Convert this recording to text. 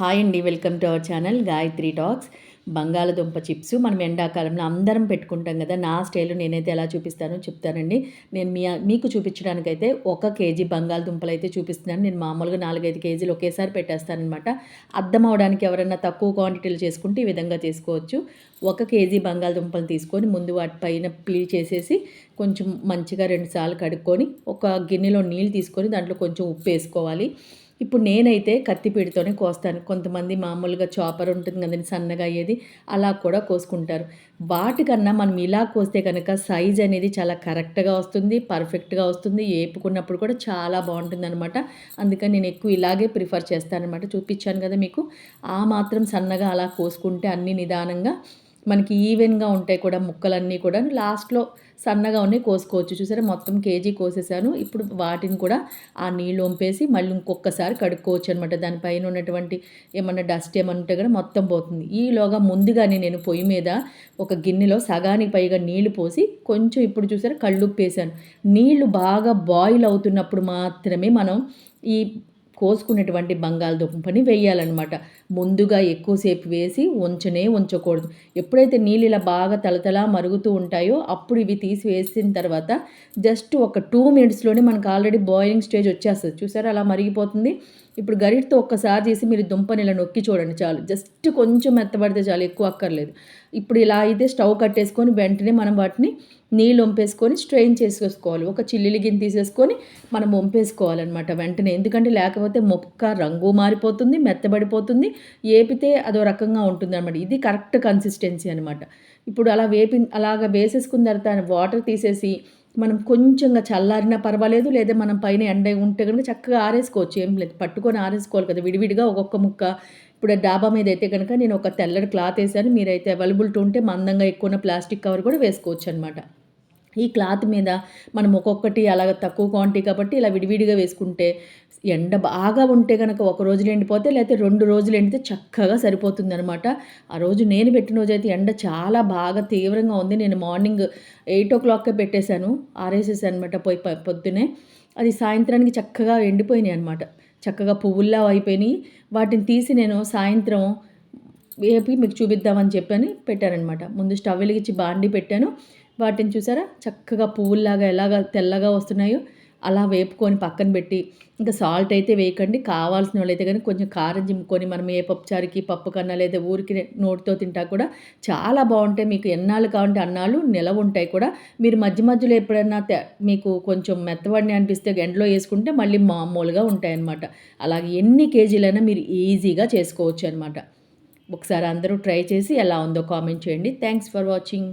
Hi అండి, welcome to our channel Gayatri talks. బంగాళదుంప chips మనం ఎండాకాలంలో అందరం పెట్టుకుంటాం కదా. నా స్టైల్లో నేనైతే ఎలా చూపిస్తానో చెప్తానండి. నేను మీకు చూపించడానికైతే 1 కేజీ బంగాళదుంపలు అయితే చూపిస్తున్నాను. నేను మామూలుగా 4-5 కేజీలు ఒకేసారి పెట్టేస్తానమాట. అర్థం అవడానికి ఎవరైనా తక్కువ క్వాంటిటీలు చేసుకుంటే ఈ విధంగా చేసుకోవచ్చు. 1 కేజీ బంగాళదుంపలు తీసుకొని ముందు వాటి పైన పీల్ చేసేసి కొంచెం మంచిగా 2 సార్లు కడుక్కొని ఒక గిన్నెలో నీళ్ళు తీసుకొని దాంట్లో కొంచెం ఉప్పు వేసుకోవాలి. ఇప్పుడు నేనైతే కత్తిపీటతోనే కోస్తాను. కొంతమంది మామూలుగా చాపర్ ఉంటుంది కదండి, సన్నగా అయ్యేది, అలా కూడా కోసుకుంటారు. వాటికన్నా మనం ఇలా కోస్తే కనుక సైజ్ అనేది చాలా కరెక్ట్గా వస్తుంది, పర్ఫెక్ట్గా వస్తుంది. ఏపుకున్నప్పుడు కూడా చాలా బాగుంటుందన్నమాట. అందుకని నేను ఎక్కువ ఇలాగే ప్రిఫర్ చేస్తానన్నమాట. చూపించాను కదా మీకు, ఆ మాత్రం సన్నగా అలా కోసుకుంటే అన్నీ నిదానంగా మనకి ఈవెన్‌గా ఉంటాయి కూడా ముక్కలన్నీ కూడాను. లాస్ట్‌లో సన్నగా ఉన్నాయి కోసుకోవచ్చు. చూసారా, మొత్తం కేజీ కోసేసాను. ఇప్పుడు వాటిని కూడా ఆ నీళ్ళు వంపేసి మళ్ళీ ఇంకొకసారి కడుక్కోవచ్చనమాట. దానిపైన ఉన్నటువంటి ఏమన్నా డస్ట్ ఏమన్నా ఉంటే కూడా మొత్తం పోతుంది. ఈలోగా ముందుగానే నేను పొయ్యి మీద ఒక గిన్నెలో సగానికి పైగా నీళ్లు పోసి కొంచెం ఇప్పుడు చూసారా కల్లుప్పేసాను. నీళ్లు బాగా బాయిల్ అవుతున్నప్పుడు మాత్రమే మనం ఈ కోసుకునేటువంటి బంగాళదుంపని వేయాలన్నమాట. ముందుగా ఎక్కువసేపు వేసి ఉంచకూడదు. ఎప్పుడైతే నీళ్ళు ఇలా బాగా తలతలా మరుగుతూ ఉంటాయో అప్పుడు ఇవి తీసి వేసిన తర్వాత జస్ట్ ఒక 2 మినిట్స్లోనే మనకు ఆల్రెడీ బాయిలింగ్ స్టేజ్ వచ్చేస్తుంది. చూసారా అలా మరిగిపోతుంది. ఇప్పుడు గరిటతో ఒక్కసారి చేసి మీరు దుంపని ఇలా నొక్కి చూడండి చాలు. జస్ట్ కొంచెం మెత్తబడితే చాలు, ఎక్కువ అక్కర్లేదు. ఇప్పుడు ఇలా అయితే స్టవ్ కట్టేసుకొని వెంటనే మనం వాటిని నీళ్ళు వంపేసుకొని స్ట్రెయిన్ చేసేసుకోవాలి. ఒక చిల్లీలు గిన్నె తీసేసుకొని మనం వంపేసుకోవాలన్నమాట వెంటనే. ఎందుకంటే లేకపోతే మొక్క రంగు మారిపోతుంది, మెత్తబడిపోతుంది, ఏపితే అదో రకంగా ఉంటుందన్నమాట. ఇది కరెక్ట్ కన్సిస్టెన్సీ అనమాట. ఇప్పుడు అలాగా వేసేసుకున్న తర్వాత వాటర్ తీసేసి మనం కొంచెంగా చల్లారినా పర్వాలేదు, లేదా మనం పైన ఎండ ఉంటే కనుక చక్కగా ఆరేసుకోవచ్చు. ఏం లేదు, పట్టుకొని ఆరేసుకోవాలి కదా విడివిడిగా ఒక్కొక్క ముక్క. ఇప్పుడు డాబా మీద అయితే కనుక నేను ఒక తెల్లటి క్లాత్ వేసాను. మీరైతే అవైలబిలిటీ ఉంటే మందంగా ఎక్కువ ప్లాస్టిక్ కవర్ కూడా వేసుకోవచ్చు అనమాట. ఈ క్లాత్ మీద మనం ఒక్కొక్కటి అలాగ తక్కువ క్వాంటిటీ కాబట్టి ఇలా విడివిడిగా వేసుకుంటే ఎండ బాగా ఉంటే కనుక ఒక రోజులు ఎండిపోతే, లేకపోతే 2 రోజులు ఎండితే చక్కగా సరిపోతుందనమాట. ఆ రోజు నేను పెట్టిన రోజైతే ఎండ చాలా బాగా తీవ్రంగా ఉంది. నేను మార్నింగ్ 8:00కే పెట్టేశాను, ఆరేసేసాను అనమాట పొద్దునే. అది సాయంత్రానికి చక్కగా ఎండిపోయినాయి అనమాట. చక్కగా పువ్వుల్లా అయిపోయినాయి. వాటిని తీసి నేను సాయంత్రం వేపి మీకు చూపిద్దామని చెప్పని పెట్టాననమాట. ముందు స్టవ్ వెలిగించి బాండీ పెట్టాను. వాటిని చూసారా చక్కగా పువ్వుల్లాగా ఎలాగ తెల్లగా వస్తున్నాయో అలా వేపుకొని పక్కన పెట్టి, ఇంకా సాల్ట్ అయితే వేయకండి. కావాల్సిన వాళ్ళైతే కానీ కొంచెం కారం జిమ్ముకొని మనం ఏ పప్పుచారుకి, పప్పు కన్నా లేదా ఊరికి నోటితో తింటా కూడా చాలా బాగుంటాయి. మీకు ఎన్నాళ్ళు కావాలంటే అన్నాళ్ళు నిలవ ఉంటాయి కూడా. మీరు మధ్య మధ్యలో ఎప్పుడైనా మీకు కొంచెం మెత్తబడిని అనిపిస్తే ఎండలో వేసుకుంటే మళ్ళీ మామూలుగా ఉంటాయన్నమాట. అలాగే ఎన్ని కేజీలైనా మీరు ఈజీగా చేసుకోవచ్చు అనమాట. ఒకసారి అందరూ ట్రై చేసి ఎలా ఉందో కామెంట్ చేయండి. Thanks for watching.